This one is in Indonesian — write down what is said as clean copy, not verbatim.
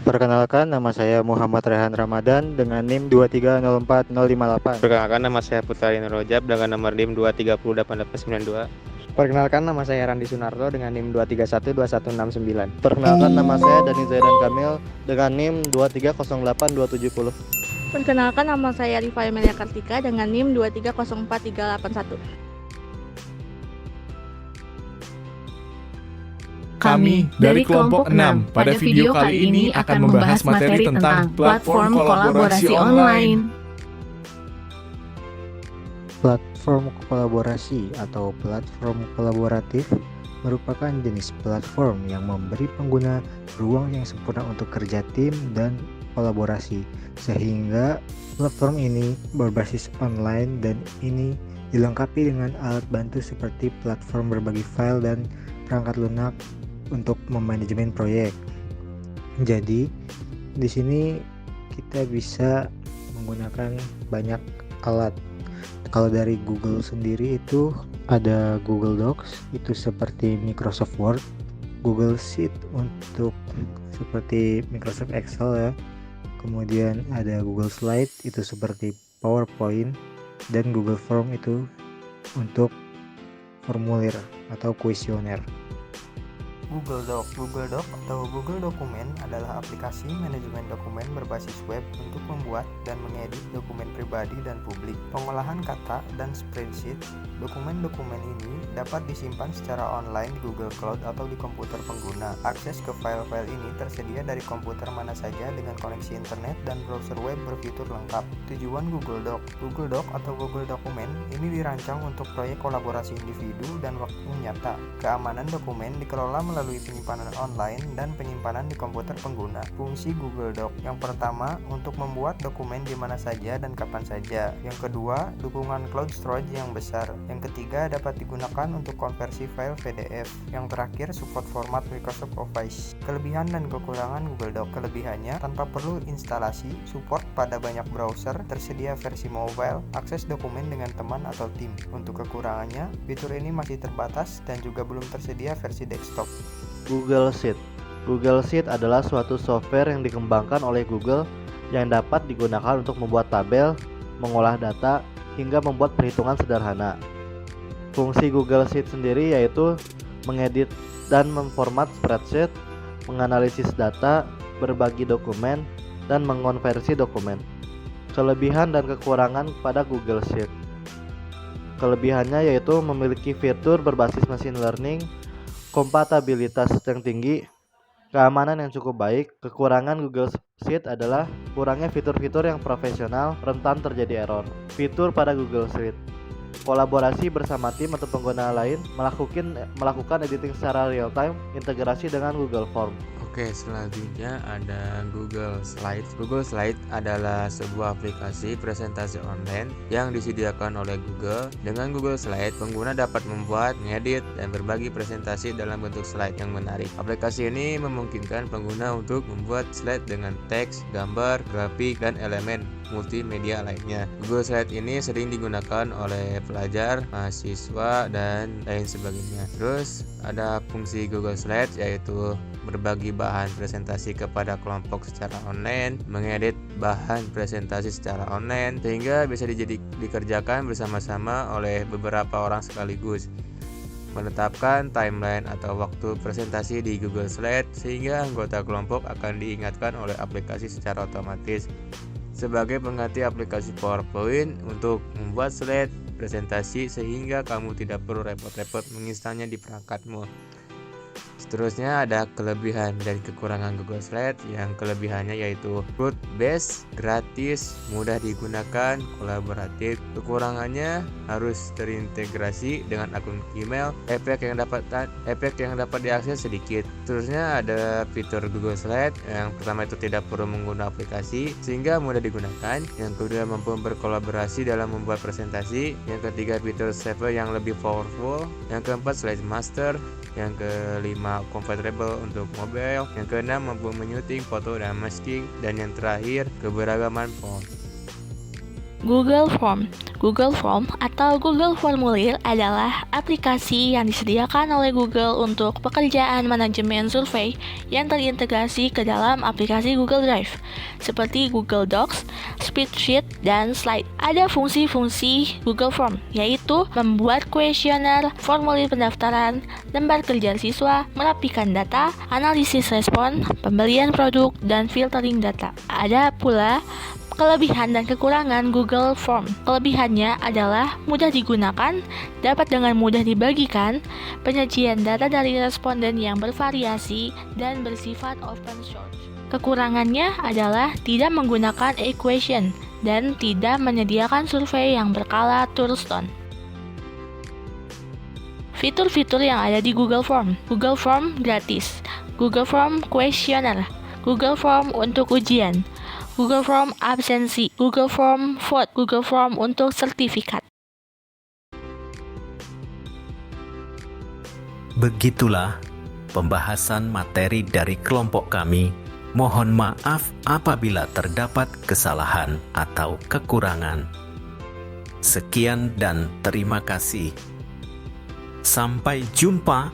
Perkenalkan, nama saya Muhammad Rehan Ramadan dengan NIM 2304058. Perkenalkan, nama saya Putra Lino Rojab dengan nomor NIM 2308892. Perkenalkan, nama saya Randi Sunarto dengan NIM 2312169. Perkenalkan, nama saya Dani Zaidan Kamil dengan NIM 2308270. Perkenalkan, nama saya Rifa Emilia Kartika dengan NIM 2304381. Kami dari kelompok 6 pada video kali ini akan membahas materi tentang platform kolaborasi online. Platform kolaborasi atau platform kolaboratif merupakan jenis platform yang memberi pengguna ruang yang sempurna untuk kerja tim dan kolaborasi, sehingga platform ini berbasis online dan ini dilengkapi dengan alat bantu seperti platform berbagi file dan perangkat lunak untuk memanajemen proyek. Jadi di sini kita bisa menggunakan banyak alat. Kalau dari Google sendiri itu ada Google Docs, itu seperti Microsoft Word, Google Sheet untuk seperti Microsoft Excel ya. Kemudian ada Google Slide itu seperti PowerPoint, dan Google Form itu untuk formulir atau kuesioner. Google Doc atau Google Dokumen adalah aplikasi manajemen dokumen berbasis web untuk membuat dan mengedit dokumen pribadi dan publik. Pengolahan kata dan spreadsheet, dokumen-dokumen ini dapat disimpan secara online di Google Cloud atau di komputer pengguna. Akses ke file-file ini tersedia dari komputer mana saja dengan koneksi internet dan browser web berfitur lengkap. Tujuan Google Doc atau Google Dokumen ini dirancang untuk proyek kolaborasi individu dan waktu nyata. Keamanan dokumen dikelola melalui penyimpanan online dan penyimpanan di komputer pengguna. Fungsi Google Doc: yang pertama, untuk membuat dokumen di mana saja dan kapan saja. Yang kedua, dukungan cloud storage yang besar. Yang ketiga, dapat digunakan untuk konversi file PDF. Yang terakhir, support format Microsoft Office. Kelebihan dan kekurangan Google Doc. Kelebihannya, tanpa perlu instalasi, support pada banyak browser, tersedia versi mobile, akses dokumen dengan teman atau tim. Untuk kekurangannya, fitur ini masih terbatas dan juga belum tersedia versi desktop. Google Sheet. Google Sheet adalah suatu software yang dikembangkan oleh Google yang dapat digunakan untuk membuat tabel, mengolah data, hingga membuat perhitungan sederhana. Fungsi Google Sheet sendiri yaitu mengedit dan memformat spreadsheet, menganalisis data, berbagi dokumen, dan mengonversi dokumen. Kelebihan dan kekurangan pada Google Sheet. Kelebihannya yaitu memiliki fitur berbasis machine learning, kompatibilitas yang tinggi, keamanan yang cukup baik. Kekurangan Google Sheet adalah kurangnya fitur-fitur yang profesional, rentan terjadi error. Fitur pada Google Sheet: kolaborasi bersama tim atau pengguna lain, melakukan editing secara real time, integrasi dengan Google Form. Oke, selanjutnya ada Google Slides. Google Slides adalah sebuah aplikasi presentasi online yang disediakan oleh Google. Dengan Google Slides, pengguna dapat membuat, mengedit, dan berbagi presentasi dalam bentuk slide yang menarik. Aplikasi ini memungkinkan pengguna untuk membuat slide dengan teks, gambar, grafik, dan elemen multimedia lainnya. Google Slides ini sering digunakan oleh pelajar, mahasiswa, dan lain sebagainya. Terus ada fungsi Google Slides yaitu berbagi bahan presentasi kepada kelompok secara online, mengedit bahan presentasi secara online sehingga bisa dikerjakan bersama-sama oleh beberapa orang sekaligus. Menetapkan timeline atau waktu presentasi di Google Slides sehingga anggota kelompok akan diingatkan oleh aplikasi secara otomatis. Sebagai pengganti aplikasi PowerPoint untuk membuat slide presentasi sehingga kamu tidak perlu repot-repot menginstalnya di perangkatmu. Seterusnya ada kelebihan dan kekurangan Google Slides. Yang kelebihannya yaitu root based, gratis, mudah digunakan, kolaboratif. Kekurangannya harus terintegrasi dengan akun email, efek yang dapat diakses sedikit. Seterusnya ada fitur Google Slides. Yang pertama itu tidak perlu menggunakan aplikasi sehingga mudah digunakan. Yang kedua mampu berkolaborasi dalam membuat presentasi. Yang ketiga fitur save yang lebih powerful. Yang keempat Slide Master. Yang kelima compatible untuk mobile. Yang keenam mampu menyuting foto dan masking. Dan yang terakhir keberagaman font. Google Form. Google Form atau Google Formulir adalah aplikasi yang disediakan oleh Google untuk pekerjaan manajemen survei yang terintegrasi ke dalam aplikasi Google Drive, seperti Google Docs, Spreadsheet, dan Slide. Ada fungsi-fungsi Google Form, yaitu membuat kuesioner, formulir pendaftaran, lembar kerja siswa, merapikan data, analisis respon, pembelian produk, dan filtering data. Ada pula kelebihan dan kekurangan Google Form. Kelebihannya adalah mudah digunakan, dapat dengan mudah dibagikan, penyajian data dari responden yang bervariasi, dan bersifat open source. Kekurangannya adalah tidak menggunakan equation dan tidak menyediakan survei yang berkala Thurston. Fitur-fitur yang ada di Google Form. Google Form gratis, Google Form Questionnaire, Google Form untuk ujian, Google Form absensi, Google Form vote, Google Form untuk sertifikat. Begitulah pembahasan materi dari kelompok kami. Mohon maaf apabila terdapat kesalahan atau kekurangan. Sekian dan terima kasih. Sampai jumpa